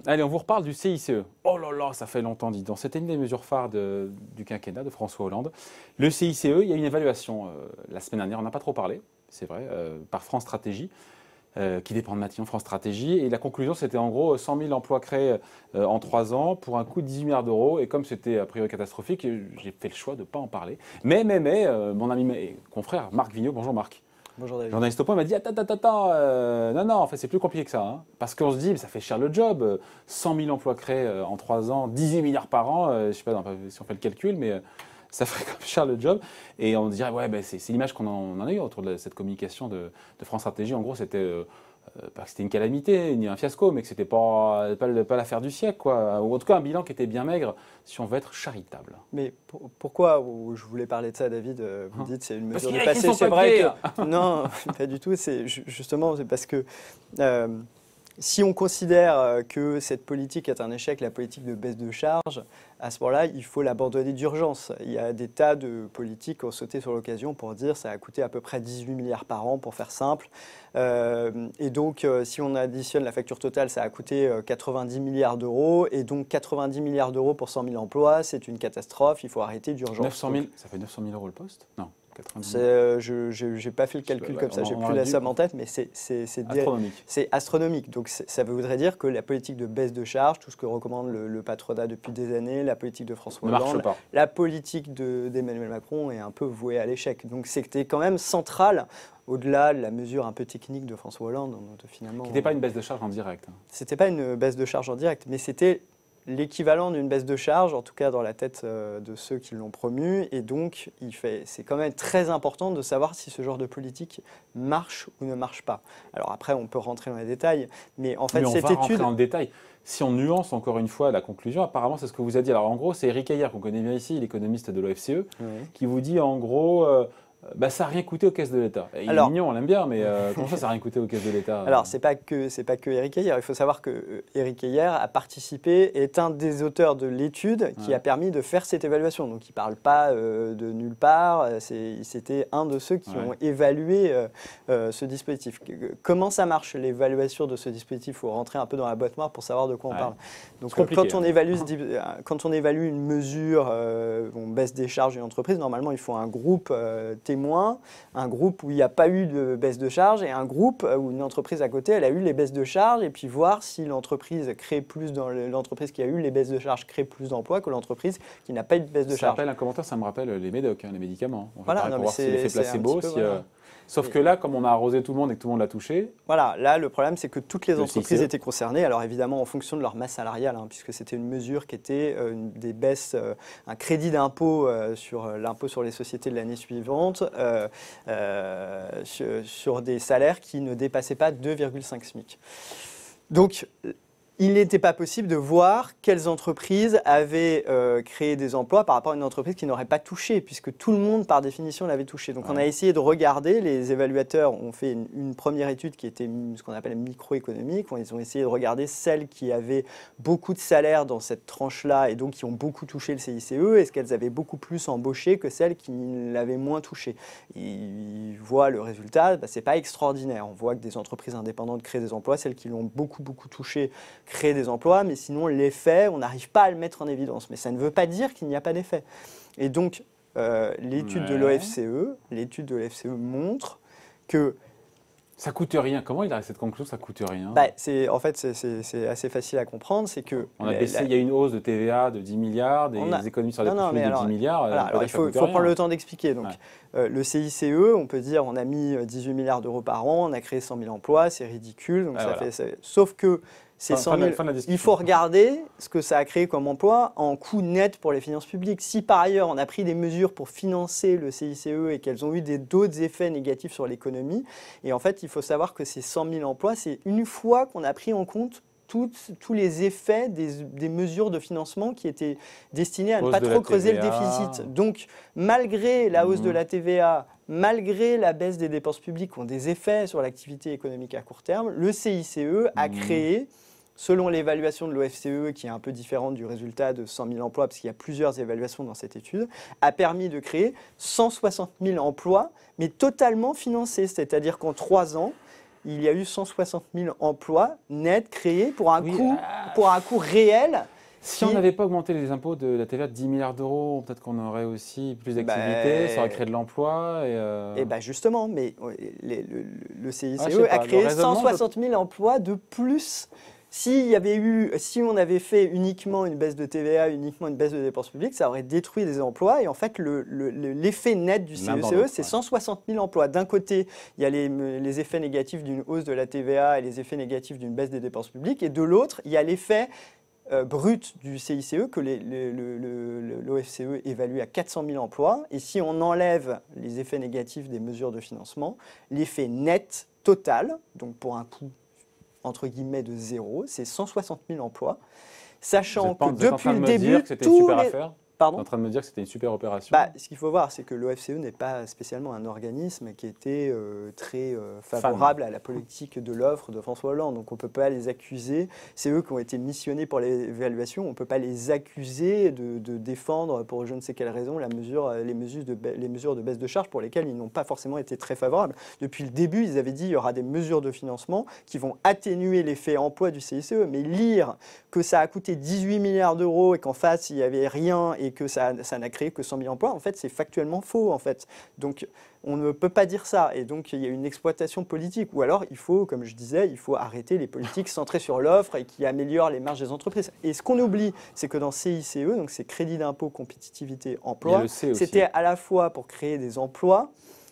Allez, on vous reparle du CICE. Oh là là, ça fait longtemps, dis donc. C'était une des mesures phares du quinquennat de François Hollande. Le CICE, il y a une évaluation la semaine dernière, on n'a pas trop parlé, c'est vrai, par France Stratégie, qui dépend de Matignon, France Stratégie. Et la conclusion, c'était en gros 100 000 emplois créés en 3 ans pour un coût de 18 milliards d'euros. Et comme c'était a priori catastrophique, j'ai fait le choix de ne pas en parler. Mais, mon ami et confrère Marc Vigneault, bonjour Marc. Bonjour David. Journaliste au point m'a dit attends, non, en fait c'est plus compliqué que ça. Hein. Parce qu'on se dit, ça fait cher le job, 100 000 emplois créés en 3 ans, 18 milliards par an, je ne sais pas si on fait le calcul, mais ça ferait quand même cher le job. Et on dirait, ouais, c'est l'image qu'on en a eu autour de cette communication de France Stratégie. En gros, c'était pas que c'était une calamité, ni un fiasco, mais que c'était pas l'affaire du siècle, quoi. Ou en tout cas un bilan qui était bien maigre, si on veut être charitable. Mais pourquoi je voulais parler de ça, David? Vous dites c'est une mesure du passé. C'est vrai que non, pas du tout. C'est justement c'est parce que si on considère que cette politique est un échec, la politique de baisse de charge, à ce moment-là, il faut l'abandonner d'urgence. Il y a des tas de politiques qui ont sauté sur l'occasion pour dire ça a coûté à peu près 18 milliards par an, pour faire simple. Et donc, si on additionne la facture totale, ça a coûté 90 milliards d'euros. Et donc, 90 milliards d'euros pour 100 000 emplois, c'est une catastrophe. Il faut arrêter d'urgence. 900 000, ça fait 900 000 euros le poste? Non. Je n'ai pas fait le calcul comme ça, j'ai plus la somme en tête, mais c'est astronomique. C'est astronomique. Donc ça voudrait dire que la politique de baisse de charge, tout ce que recommande le patronat depuis des années, la politique de François Hollande, la politique d'Emmanuel Macron est un peu vouée à l'échec. Donc c'était quand même central, au-delà de la mesure un peu technique de François Hollande. Finalement, qui n'était pas une baisse de charge en direct. C'était pas une baisse de charge en direct, mais c'était l'équivalent d'une baisse de charge, en tout cas dans la tête de ceux qui l'ont promu. Et donc, c'est quand même très important de savoir si ce genre de politique marche ou ne marche pas. Alors après, on peut rentrer dans les détails, mais en fait, cette étude... rentrer dans le détail. Si on nuance encore une fois la conclusion, apparemment, c'est ce que vous a dit. Alors en gros, c'est Éric Heyer, qu'on connaît bien ici, l'économiste de l'OFCE, qui vous dit en gros... ça n'a rien coûté aux caisses de l'État. Il est mignon, on l'aime bien, mais comment ça n'a rien coûté aux caisses de l'État? Alors, c'est pas que Éric Heyer. Il faut savoir que Éric Heyer a participé, est un des auteurs de l'étude qui a permis de faire cette évaluation. Donc, il ne parle pas de nulle part. C'était un de ceux qui ont évalué ce dispositif. Comment ça marche, l'évaluation de ce dispositif? Il faut rentrer un peu dans la boîte noire pour savoir de quoi on parle. Donc, quand on évalue une mesure, on baisse des charges d'une entreprise, normalement, il faut un groupe témoin, un groupe où il n'y a pas eu de baisse de charge et un groupe où une entreprise à côté, elle a eu les baisses de charge et puis voir si l'entreprise crée plus l'entreprise qui a eu les baisses de charge crée plus d'emplois que l'entreprise qui n'a pas eu de baisse de charge. Ça rappelle un commentaire, ça me rappelle les médocs, les médicaments. On voilà, pour voir si l'effet placebo, sauf que là, comme on a arrosé tout le monde et que tout le monde l'a touché... Voilà, là, le problème, c'est que toutes les entreprises étaient concernées. Alors évidemment, en fonction de leur masse salariale, puisque c'était une mesure qui était des baisses, un crédit d'impôt sur l'impôt sur les sociétés de l'année suivante, sur des salaires qui ne dépassaient pas 2,5 SMIC. Donc, il n'était pas possible de voir quelles entreprises avaient créé des emplois par rapport à une entreprise qui n'aurait pas touché, puisque tout le monde, par définition, l'avait touché. Donc, on a essayé de regarder, les évaluateurs ont fait une première étude qui était ce qu'on appelle microéconomique. Ils ont essayé de regarder celles qui avaient beaucoup de salaires dans cette tranche-là et donc qui ont beaucoup touché le CICE. Est-ce qu'elles avaient beaucoup plus embauché que celles qui l'avaient moins touché? Ils voient le résultat, ce n'est pas extraordinaire. On voit que des entreprises indépendantes créent des emplois, celles qui l'ont beaucoup touché créer des emplois, mais sinon l'effet, on n'arrive pas à le mettre en évidence. Mais ça ne veut pas dire qu'il n'y a pas d'effet. Et donc, l'étude de l'OFCE montre que... Ça coûte rien. Comment il a cette conclusion? Ça coûte rien. En fait, c'est assez facile à comprendre. C'est que il y a une hausse de TVA de 10 milliards, des économies sur les profits de 10 milliards. Alors, il faut prendre le temps d'expliquer. Donc, le CICE, on peut dire, on a mis 18 milliards d'euros par an, on a créé 100 000 emplois, c'est ridicule. Donc sauf que ces 100 000, il faut regarder ce que ça a créé comme emploi en coût net pour les finances publiques. Si par ailleurs on a pris des mesures pour financer le CICE et qu'elles ont eu d'autres effets négatifs sur l'économie, et en fait il faut savoir que ces 100 000 emplois, c'est une fois qu'on a pris en compte tous les effets des mesures de financement qui étaient destinées à ne pas trop creuser le déficit. Donc, malgré la hausse de la TVA, malgré la baisse des dépenses publiques qui ont des effets sur l'activité économique à court terme, le CICE a créé selon l'évaluation de l'OFCE, qui est un peu différente du résultat de 100 000 emplois, parce qu'il y a plusieurs évaluations dans cette étude, a permis de créer 160 000 emplois, mais totalement financés. C'est-à-dire qu'en 3 ans, il y a eu 160 000 emplois nets créés pour un coût réel. Si on n'avait pas augmenté les impôts de la TVA de 10 milliards d'euros, peut-être qu'on aurait aussi plus d'activités, ça aurait créé de l'emploi. Et bien justement, mais le CICE a créé 160 000 emplois de plus. Si on avait fait uniquement une baisse de TVA, uniquement une baisse de dépenses publiques, ça aurait détruit des emplois. Et en fait, l'effet net du CICE, c'est 160 000 emplois. D'un côté, il y a les effets négatifs d'une hausse de la TVA et les effets négatifs d'une baisse des dépenses publiques. Et de l'autre, il y a l'effet brut du CICE que l'OFCE évalue à 400 000 emplois. Et si on enlève les effets négatifs des mesures de financement, l'effet net total, donc pour un coût entre guillemets de zéro, c'est 160 000 emplois. Sachant que depuis le début, Pardon ? Tu es en train de me dire que c'était une super opération. Ce qu'il faut voir, c'est que l'OFCE n'est pas spécialement un organisme qui était très favorable à la politique de l'offre de François Hollande. Donc on ne peut pas les accuser. C'est eux qui ont été missionnés pour l'évaluation. On ne peut pas les accuser de défendre, pour je ne sais quelle raison, les mesures de baisse de charges pour lesquelles ils n'ont pas forcément été très favorables. Depuis le début, ils avaient dit qu'il y aura des mesures de financement qui vont atténuer l'effet emploi du CICE. Mais lire que ça a coûté 18 milliards d'euros et qu'en face, il n'y avait rien et que ça n'a créé que 100 000 emplois, en fait, c'est factuellement faux, en fait. Donc, on ne peut pas dire ça. Et donc, il y a une exploitation politique. Ou alors, il faut, comme je disais, il faut arrêter les politiques centrées sur l'offre et qui améliorent les marges des entreprises. Et ce qu'on oublie, c'est que dans CICE, donc c'est Crédit d'impôt, compétitivité, emploi, c'était à la fois pour créer des emplois,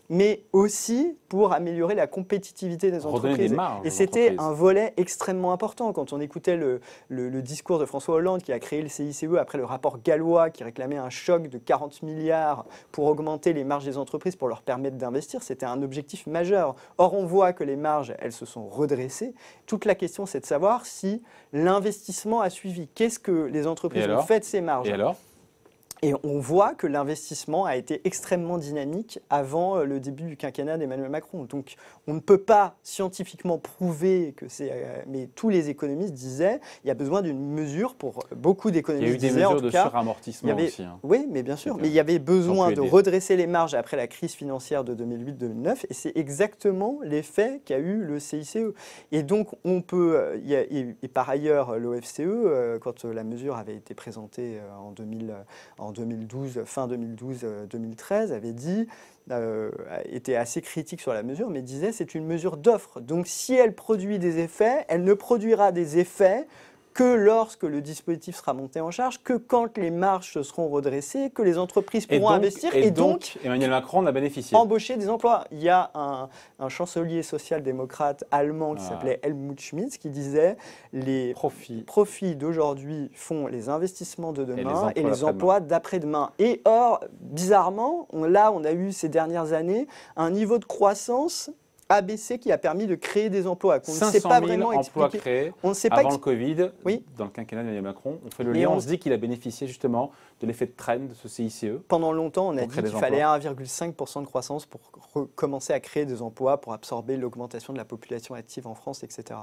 mais aussi pour améliorer la compétitivité des entreprises. Et c'était un volet extrêmement important. Quand on écoutait le discours de François Hollande qui a créé le CICE après le rapport Gallois qui réclamait un choc de 40 milliards pour augmenter les marges des entreprises pour leur permettre d'investir, c'était un objectif majeur. Or, on voit que les marges, elles se sont redressées. Toute la question, c'est de savoir si l'investissement a suivi. Qu'est-ce que les entreprises ont fait de ces marges ? Et on voit que l'investissement a été extrêmement dynamique avant le début du quinquennat d'Emmanuel Macron. Donc on ne peut pas scientifiquement prouver que c'est... mais tous les économistes disaient qu'il y a besoin d'une mesure pour... Beaucoup d'économistes disaient... Il y a eu des mesures de suramortissement aussi. Oui, mais bien sûr. Mais il y avait besoin de redresser les marges après la crise financière de 2008-2009. Et c'est exactement l'effet qu'a eu le CICE. Et donc on peut... Et par ailleurs, l'OFCE, quand la mesure avait été présentée en 2012, fin 2012-2013, avait dit, était assez critique sur la mesure, mais disait c'est une mesure d'offre. Donc si elle produit des effets, elle ne produira des effets que lorsque le dispositif sera monté en charge, que quand les marges se seront redressées, que les entreprises pourront investir et donc Emmanuel Macron en a bénéficié. Embaucher des emplois. Il y a un chancelier social-démocrate allemand qui s'appelait Helmut Schmidt qui disait les profits d'aujourd'hui font les investissements de demain et les emplois d'après-demain. Et or, bizarrement, on a eu ces dernières années un niveau de croissance ABC qui a permis de créer des emplois qu'on ne sait pas vraiment expliquer. Emplois créés avant le Covid, dans le quinquennat d'Emmanuel Macron. On fait le lien, on se dit qu'il a bénéficié justement de l'effet de trend de ce CICE. Pendant longtemps, on a dit qu'il fallait 1,5% de croissance pour commencer à créer des emplois, pour absorber l'augmentation de la population active en France, etc.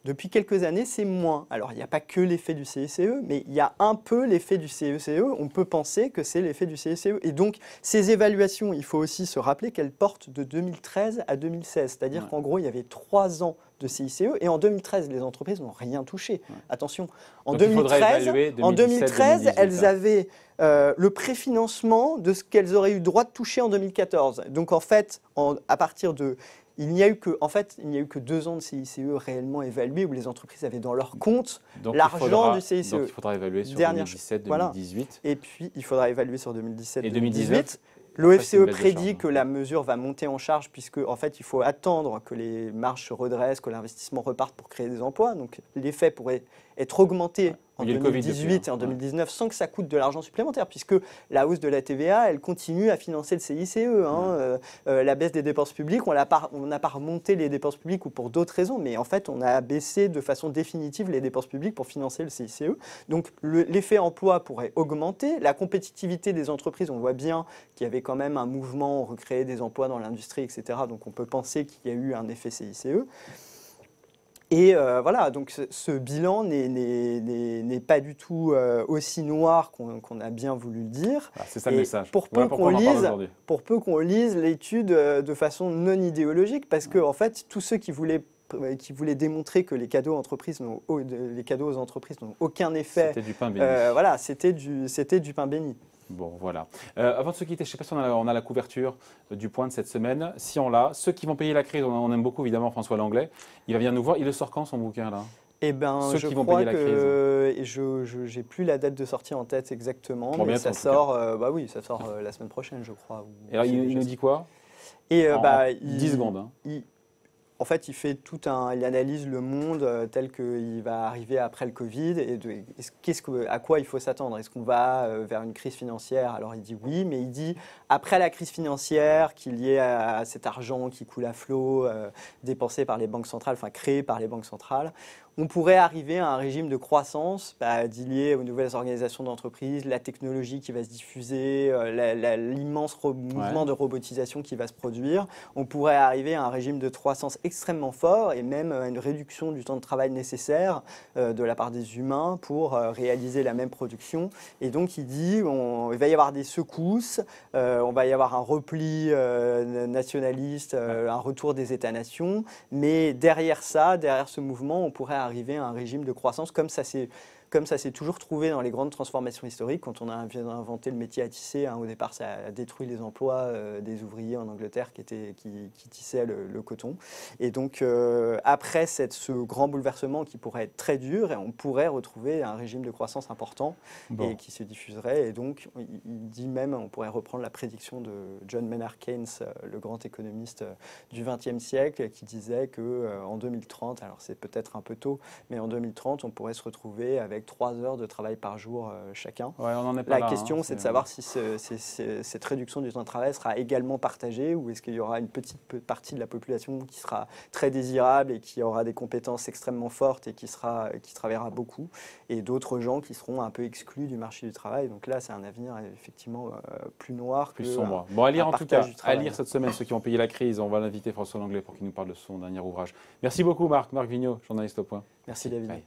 Depuis quelques années, c'est moins. Alors, il n'y a pas que l'effet du CICE, mais il y a un peu l'effet du CICE. On peut penser que c'est l'effet du CICE. Et donc, ces évaluations, il faut aussi se rappeler qu'elles portent de 2013 à 2016. C'est-à-dire qu'en gros, il y avait 3 ans de CICE et en 2013, les entreprises n'ont rien touché. Attention, en 2013, elles avaient le préfinancement de ce qu'elles auraient eu droit de toucher en 2014. Donc en fait, à partir de... Il n'y a eu que 2 ans de CICE réellement évalués où les entreprises avaient dans leur compte l'argent du CICE. Donc il faudra évaluer sur 2017-2018. Voilà. Et puis, il faudra évaluer sur 2017-2018. L'OFCE prédit que la mesure va monter en charge puisque en fait, il faut attendre que les marges se redressent, que l'investissement reparte pour créer des emplois. Donc l'effet pourrait être augmenté en 2018 et en 2019 sans que ça coûte de l'argent supplémentaire puisque la hausse de la TVA, elle continue à financer le CICE. La baisse des dépenses publiques, on n'a pas remonté les dépenses publiques ou pour d'autres raisons, mais en fait, on a baissé de façon définitive les dépenses publiques pour financer le CICE. Donc l'effet emploi pourrait augmenter. La compétitivité des entreprises, on voit bien qu'il y avait quand même un mouvement, on recréait des emplois dans l'industrie, etc. Donc on peut penser qu'il y a eu un effet CICE. Et voilà, donc ce bilan n'est pas du tout aussi noir qu'on a bien voulu le dire. Voilà, c'est ça le Et message. Voilà pourquoi on en parle aujourd'hui. pour peu qu'on lise l'étude de façon non idéologique, parce que en fait, tous ceux qui voulaient démontrer que les cadeaux les cadeaux aux entreprises n'ont aucun effet. C'était du pain béni. Voilà, c'était du pain béni. Bon, voilà. Avant de se quitter, je ne sais pas si on a la couverture du point de cette semaine. Si on l'a, ceux qui vont payer la crise, on aime beaucoup évidemment François Langlais. Il va venir nous voir. Il le sort quand son bouquin là? Eh ben, Ceux je qui vont crois payer la que j'ai plus la date de sortie en tête exactement, Bon, mais bientôt, ça en tout sort, bah oui, ça sort la semaine prochaine, je crois. Et alors, il nous dit quoi? Et En bah, 10 secondes. Hein. En fait, il analyse le monde tel qu'il va arriver après le Covid et à quoi il faut s'attendre. Est-ce qu'on va vers une crise financière? Alors il dit oui, mais il dit après la crise financière, qu'il y ait à cet argent qui coule à flot, dépensé par les banques centrales, enfin créé par les banques centrales, on pourrait arriver à un régime de croissance lié aux nouvelles organisations d'entreprise, la technologie qui va se diffuser, l'immense mouvement de robotisation qui va se produire. On pourrait arriver à un régime de croissance extrêmement fort et même à une réduction du temps de travail nécessaire de la part des humains pour réaliser la même production. Et donc il dit il va y avoir des secousses, on va y avoir un repli nationaliste, un retour des États-nations, mais derrière ce mouvement, on pourrait arriver à un régime de croissance comme ça s'est toujours trouvé dans les grandes transformations historiques. Quand on a inventé le métier à tisser, au départ, ça a détruit les emplois des ouvriers en Angleterre qui tissaient le coton. Et donc, après ce grand bouleversement qui pourrait être très dur, on pourrait retrouver un régime de croissance important et qui se diffuserait. Et donc, il dit même, on pourrait reprendre la prédiction de John Maynard Keynes, le grand économiste du XXe siècle, qui disait qu'en 2030, alors c'est peut-être un peu tôt, mais en 2030, on pourrait se retrouver avec 3 heures de travail par jour chacun. Ouais, on en est pas La là, question, c'est de savoir si cette réduction du temps de travail sera également partagée ou est-ce qu'il y aura une petite partie de la population qui sera très désirable et qui aura des compétences extrêmement fortes et qui travaillera beaucoup, et d'autres gens qui seront un peu exclus du marché du travail. Donc là, c'est un avenir effectivement plus noir, plus sombre. Bon, à lire en tout cas, à lire cette semaine, ceux qui ont payé la crise. On va l'inviter François Langlais pour qu'il nous parle de son dernier ouvrage. Merci beaucoup Marc Vigneault, journaliste au Point. Merci David. Bye.